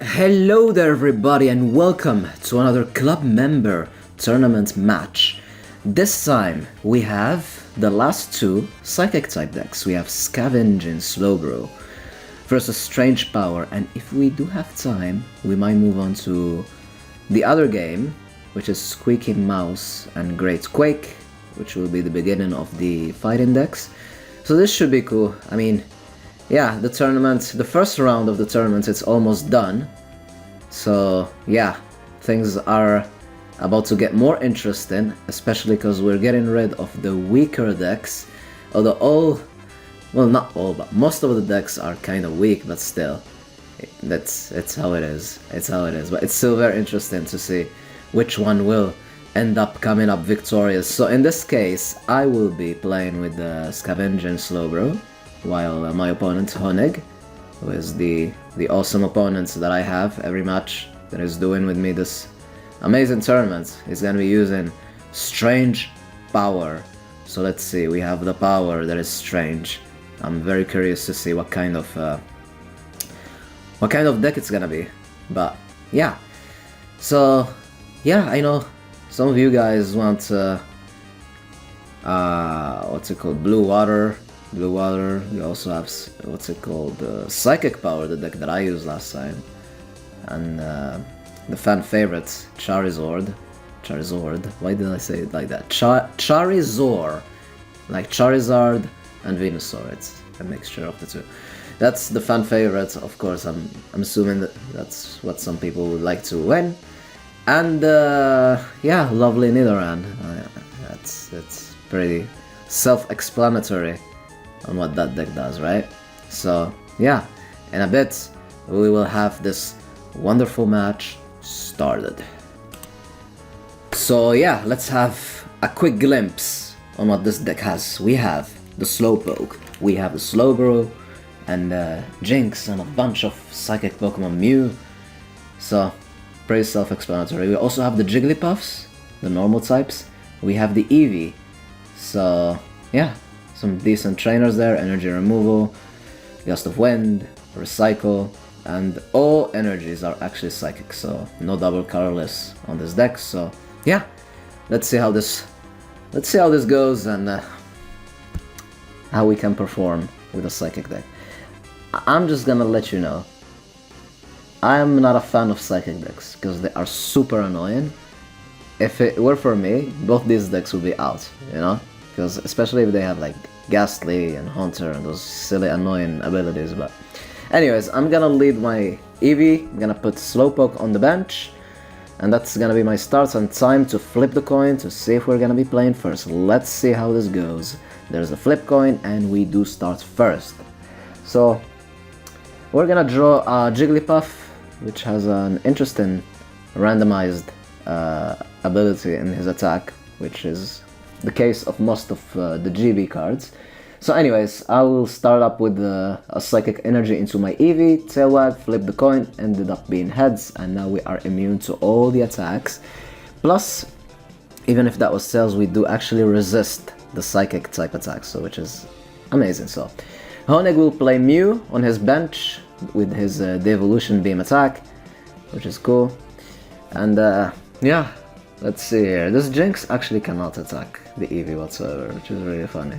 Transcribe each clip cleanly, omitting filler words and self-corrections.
Hello there everybody and welcome to another club member tournament match. This time we have the last two psychic type decks. We have Scavenge and Slowbro versus Strange Power, and if we do have time we might move on to the other game, which is Squeaky Mouse and Great Quake, which will be the beginning of the fighting decks. So this should be cool. I mean, yeah, the first round of the tournament, it's almost done. So yeah, things are about to get more interesting, especially because we're getting rid of the weaker decks. Although not all, but most of the decks are kind of weak, but still, it's how it is. It's how it is. But it's still very interesting to see which one will end up coming up victorious. So in this case, I will be playing with the Scavenge and Slowbro, while my opponent Honig, who is the awesome opponent that I have every match, that is doing with me this amazing tournament, is gonna be using Strange Power. So let's see, we have the power that is strange. I'm very curious to see what kind of deck it's gonna be. But yeah, so yeah, I know some of you guys want what's it called, Blue Water. We also have, what's it called, Psychic Power, the deck that I used last time. And the fan favorite, Charizard, why did I say it like that? Charizard, like Charizard and Venusaur, it's a mixture of the two. That's the fan favorite, of course. I'm assuming that's what some people would like to win. And yeah, lovely Nidoran. That's pretty self-explanatory on what that deck does, right? So yeah, in a bit we will have this wonderful match started. So yeah, let's have a quick glimpse on what this deck has. We have the Slowpoke, we have the Slowbro, and Jinx, and a bunch of psychic Pokemon Mew. So pretty self-explanatory. We also have the Jigglypuffs, the normal types. We have the Eevee. So yeah, some decent trainers there. Energy removal, Gust of Wind, Recycle, and all energies are actually psychic, so no double colorless on this deck. So yeah, let's see how this goes, and how we can perform with a psychic deck. I'm just gonna let you know, I'm not a fan of psychic decks because they are super annoying. If it were for me, both these decks would be out, you know? Because especially if they have like Ghastly and Haunter and those silly annoying abilities. But anyways, I'm gonna lead my Eevee, I'm gonna put Slowpoke on the bench, and that's gonna be my start, and time to flip the coin to see if we're gonna be playing first. Let's see how this goes. There's a flip coin and we do start first. So we're gonna draw a Jigglypuff, which has an interesting randomized ability in his attack, which is the case of most of the GB cards. So anyways, I will start up with a Psychic Energy into my Eevee, Tail Wag, flip the coin, ended up being heads, and now we are immune to all the attacks. Plus, even if that was tails, we do actually resist the Psychic type attacks, so which is amazing. So Honig will play Mew on his bench with his Devolution Beam attack, which is cool. And yeah, let's see here. This Jinx actually cannot attack the Eevee whatsoever, which is really funny.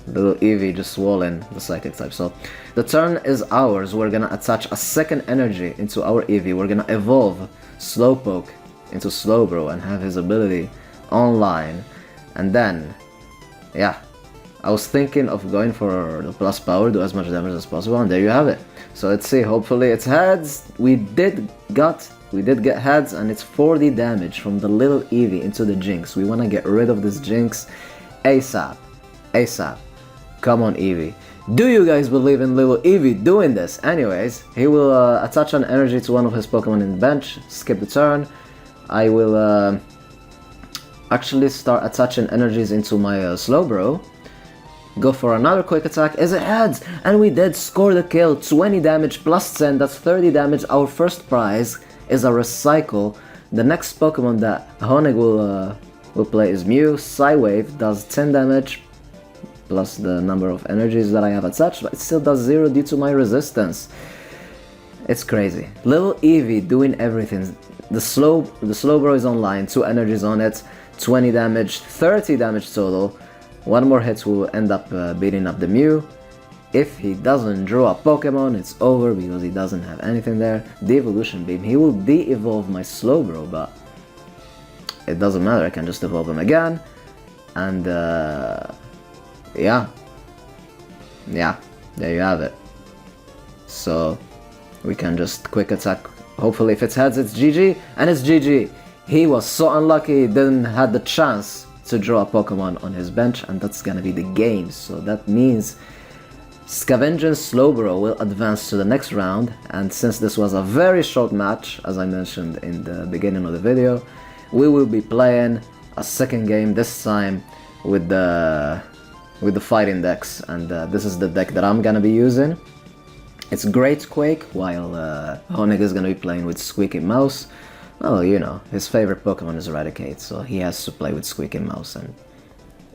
The little Eevee just swallowing the Psychic type. So the turn is ours. We're gonna attach a second energy into our Eevee. We're gonna evolve Slowpoke into Slowbro and have his ability online. And then, yeah, I was thinking of going for the plus power, do as much damage as possible, and there you have it. So let's see, hopefully it's heads. We did get heads, and it's 40 damage from the little Eevee into the Jinx. We want to get rid of this Jinx ASAP. Come on, Eevee. Do you guys believe in little Eevee doing this? Anyways, he will attach an energy to one of his Pokemon in the bench, skip the turn. I will actually start attaching energies into my Slowbro. Go for another quick attack. Is it heads? And we did score the kill. 20 damage plus 10, that's 30 damage. Our first prize is a Recycle. The next Pokemon that Honig will play is Mew. Psywave does 10 damage plus the number of energies that I have attached, but it still does 0 due to my resistance. It's crazy. Little Eevee doing everything. The Slowbro is online, 2 energies on it, 20 damage, 30 damage total. One more hit will end up beating up the Mew. If he doesn't draw a Pokemon, it's over because he doesn't have anything there. The Evolution Beam, he will de-evolve my Slowbro, but it doesn't matter, I can just evolve him again. And yeah, there you have it. So we can just quick attack. Hopefully if it's heads, it's GG, and it's GG. He was so unlucky, he didn't have the chance to draw a Pokemon on his bench, and that's gonna be the game. So that means Scavenging Slowbro will advance to the next round, and since this was a very short match, as I mentioned in the beginning of the video, we will be playing a second game, this time with the fighting decks, and this is the deck that I'm gonna be using. It's Great Quake, while Honig is gonna be playing with Squeaky Mouse. Well, you know, his favorite Pokemon is Eradicate, so he has to play with Squeaky Mouse, and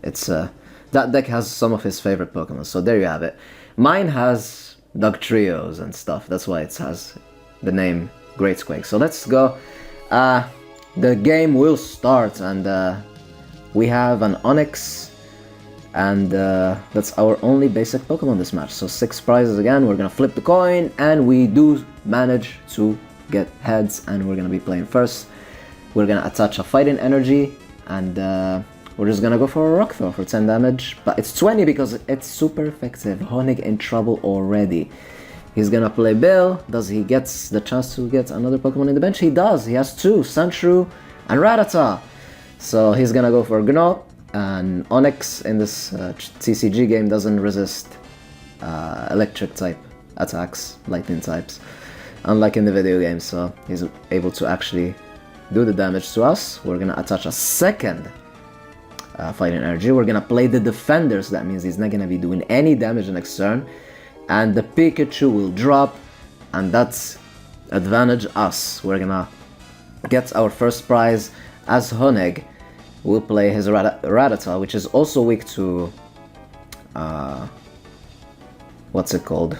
it's that deck has some of his favorite Pokemon, so there you have it. Mine has Dugtrios and stuff, that's why it has the name Great Quake. So let's go. The game will start, and we have an Onix, and that's our only basic Pokemon this match. So 6 prizes again, we're gonna flip the coin, and we do manage to get heads, and we're gonna be playing first. We're gonna attach a fighting energy, and we're just gonna go for a rock throw for 10 damage, but it's 20 because it's super effective. Honig in trouble already. He's gonna play Bill. Does he get the chance to get another Pokemon in the bench? He does. He has 2, Sandshrew and Rattata. So he's gonna go for Gno, and Onix in this TCG game doesn't resist electric type attacks, lightning types, unlike in the video game, so he's able to actually do the damage to us. We're gonna attach a second fighting energy. We're gonna play the defenders, that means he's not gonna be doing any damage next turn, and the Pikachu will drop, and that's advantage us. We're gonna get our first prize, as Honig will play his Rattata, which is also weak to what's it called,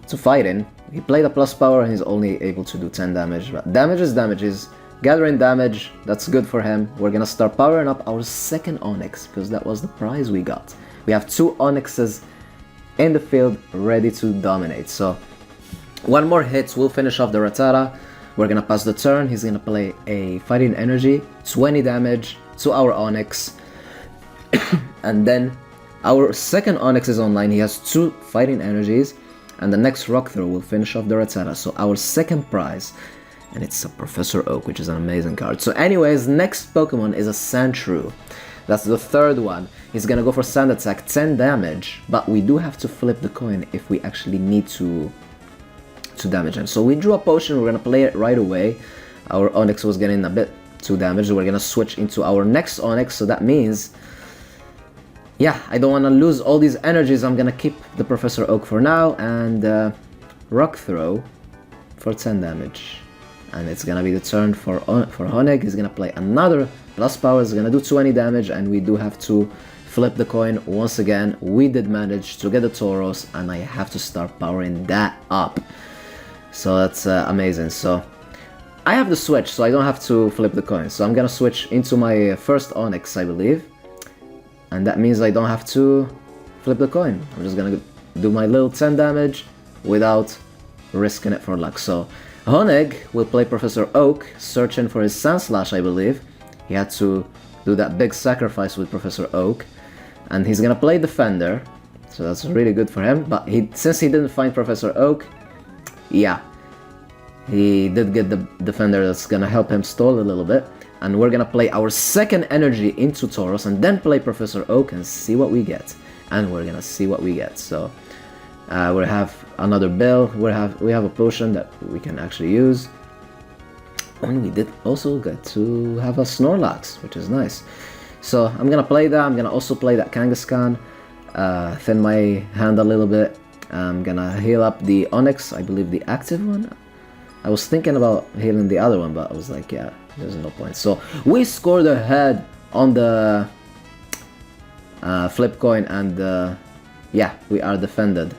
to fighting. He played a plus power and he's only able to do 10 damage, but damage is damage. Is gathering damage, that's good for him. We're gonna start powering up our second Onix, because that was the prize we got. We have 2 Onixes in the field ready to dominate. So one more hit will finish off the Rattata. We're gonna pass the turn. He's gonna play a fighting energy, 20 damage to our Onix. And then our second Onix is online. He has 2 fighting energies, and the next rock throw will finish off the Rattata. So our second prize, and it's a Professor Oak, which is an amazing card. So anyways, next Pokemon is a Sandshrew. That's the third one. He's gonna go for Sand Attack, 10 damage, but we do have to flip the coin if we actually need to damage him. So we drew a potion, we're gonna play it right away. Our Onix was getting a bit too damaged. We're gonna switch into our next Onix, so that means, yeah, I don't wanna lose all these energies. I'm gonna keep the Professor Oak for now, and Rock Throw for 10 damage. And it's gonna be the turn for Honig. He's gonna play another plus power, it's gonna do 20 damage, and we do have to flip the coin once again. We did manage to get the Tauros, and I have to start powering that up. So that's amazing. So I have the switch, so I don't have to flip the coin. So I'm gonna switch into my first Onix, I believe. And that means I don't have to flip the coin. I'm just gonna do my little 10 damage without risking it for luck. So Honig will play Professor Oak, searching for his Sandslash, I believe. He had to do that big sacrifice with Professor Oak. And he's gonna play Defender, so that's really good for him. But since he didn't find Professor Oak, yeah, he did get the Defender that's gonna help him stall a little bit. And we're gonna play our second energy into Tauros, and then play Professor Oak and see what we get. And we're gonna see what we get. So we have another Bill, we have a potion that we can actually use. And we did also get to have a Snorlax, which is nice. So I'm gonna play that. I'm gonna also play that Kangaskhan, thin my hand a little bit. I'm gonna heal up the Onix, I believe the active one. I was thinking about healing the other one, but I was like, yeah, there's no point. So we scored ahead on the flip coin, and yeah, we are defended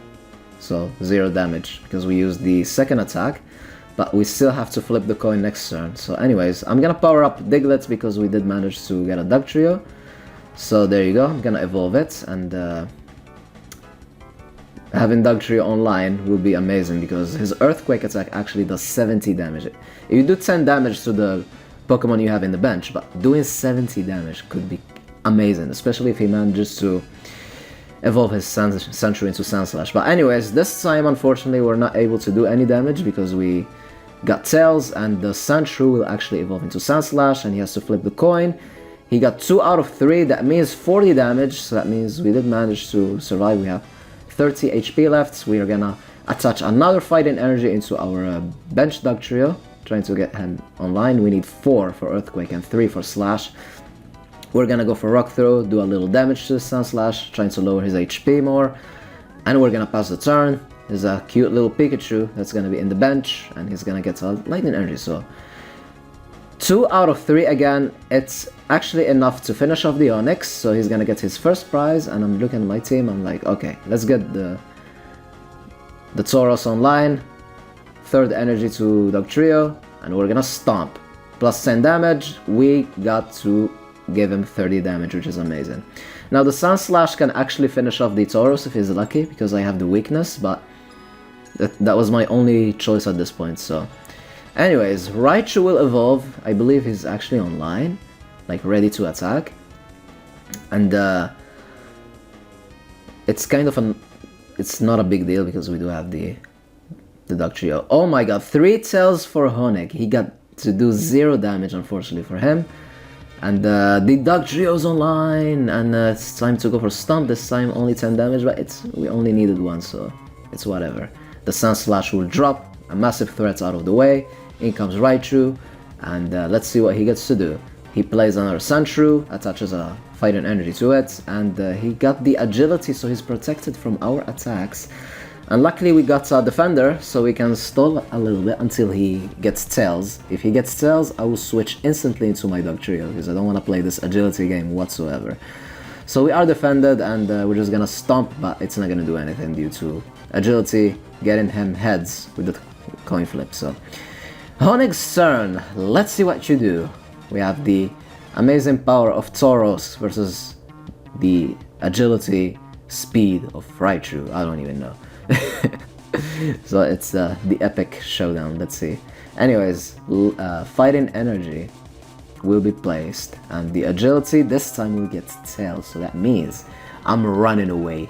so 0 damage because we used the second attack, but we still have to flip the coin next turn. So anyways, I'm gonna power up Diglett because we did manage to get a Dugtrio. So there you go, I'm gonna evolve it, and having Dugtrio online will be amazing because his Earthquake attack actually does 70 damage. You do 10 damage to the Pokemon you have in the bench, but doing 70 damage could be amazing, especially if he manages to evolve his Sandshrew into Sandslash. But anyways, this time unfortunately we're not able to do any damage because we got Tails, and the Sandshrew will actually evolve into Sandslash, and he has to flip the coin. He got 2 out of 3, that means 40 damage, so that means we did manage to survive. We have 30 HP left. We are gonna attach another Fighting Energy into our bench Dugtrio, trying to get him online. We need 4 for Earthquake and 3 for Slash. We're gonna go for Rock Throw, do a little damage to Sandslash, trying to lower his HP more, and we're gonna pass the turn. There's a cute little Pikachu that's gonna be in the bench, and he's gonna get a Lightning Energy, so 2 out of 3 again. It's actually enough to finish off the Honig, so he's gonna get his first prize, and I'm looking at my team, I'm like, okay, let's get the Tauros online, 3rd energy to Dugtrio, and we're gonna Stomp. Plus 10 damage, we got to give him 30 damage, which is amazing. Now the Sandslash can actually finish off the Tauros if he's lucky, because I have the weakness, but that was my only choice at this point, so... Anyways, Raichu will evolve. I believe he's actually online, like ready to attack. And it's kind of it's not a big deal because we do have the Dugtrio. Oh my god, 3 Tails for Honig. He got to do 0 damage, unfortunately for him. And the Dugtrio's online, and it's time to go for Stomp. This time only 10 damage, but we only needed 1, so it's whatever. The Sandslash will drop, a massive threat out of the way. In comes Raichu, and let's see what he gets to do. He plays another Sandshrew, attaches a Fighting Energy to it, and he got the Agility, so he's protected from our attacks. And luckily we got a Defender, so we can stall a little bit until he gets Tails. If he gets Tails, I will switch instantly into my Dugtrio, because I don't want to play this Agility game whatsoever. So we are defended, and we're just gonna Stomp, but it's not gonna do anything due to Agility getting him heads with the coin flip. So Honig's turn, let's see what you do. We have the amazing power of Tauros versus the agility, speed of Raichu. I don't even know. So it's the epic showdown, let's see. Anyways, Fighting Energy will be placed, and the agility this time will get Tails, so that means I'm running away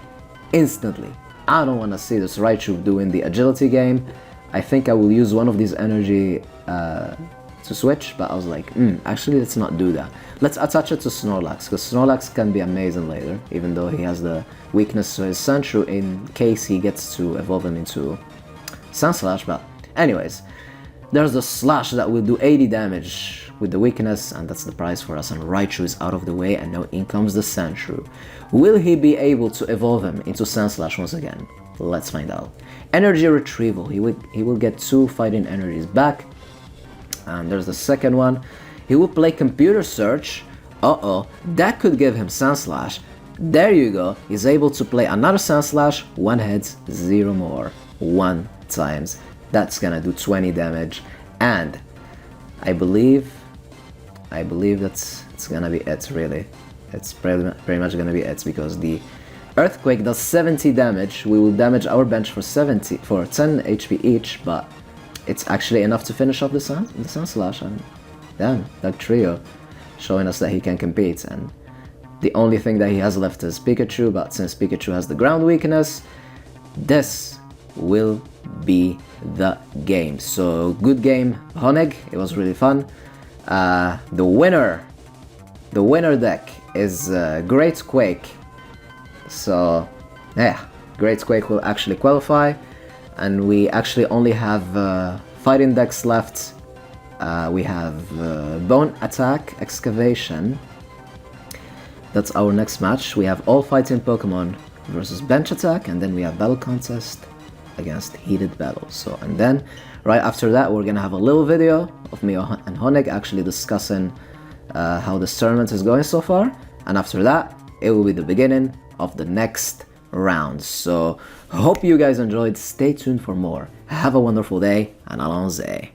instantly. I don't want to see this Raichu doing the agility game. I think I will use one of these energy to switch, but I was like, actually let's not do that. Let's attach it to Snorlax, because Snorlax can be amazing later, even though he has the weakness to his Sandshrew in case he gets to evolve him into Sandslash. But anyways, there's the Slash that will do 80 damage with the weakness, and that's the prize for us, and Raichu is out of the way, and now in comes the Sandshrew. Will he be able to evolve him into Sandslash once again? Let's find out. Energy Retrieval, he will get 2 Fighting Energies back. And there's the second one. He will play Computer Search. That could give him Sandslash. There you go. He's able to play another Sandslash. 1 hit, 0 more. 1 times. That's gonna do 20 damage. And I believe it's gonna be it, really. It's pretty much gonna be it, because the Earthquake does 70 damage. We will damage our bench for 10 HP each, but it's actually enough to finish off the Sandslash. And damn, Dugtrio showing us that he can compete. And the only thing that he has left is Pikachu, but since Pikachu has the ground weakness, this will be the game. So good game, Honig. It was really fun. The winner deck is Great Quake. So yeah, Great Quake will actually qualify, and we actually only have fighting decks left. We have Bone Attack, Excavation. That's our next match. We have all fighting Pokemon versus Bench Attack, and then we have Battle Contest against Heated Battles. So, and then right after that, we're gonna have a little video of me and Honig actually discussing how this tournament is going so far, and after that, it will be the beginning of the next rounds. So hope you guys enjoyed. Stay tuned for more. Have a wonderful day, and allons-y.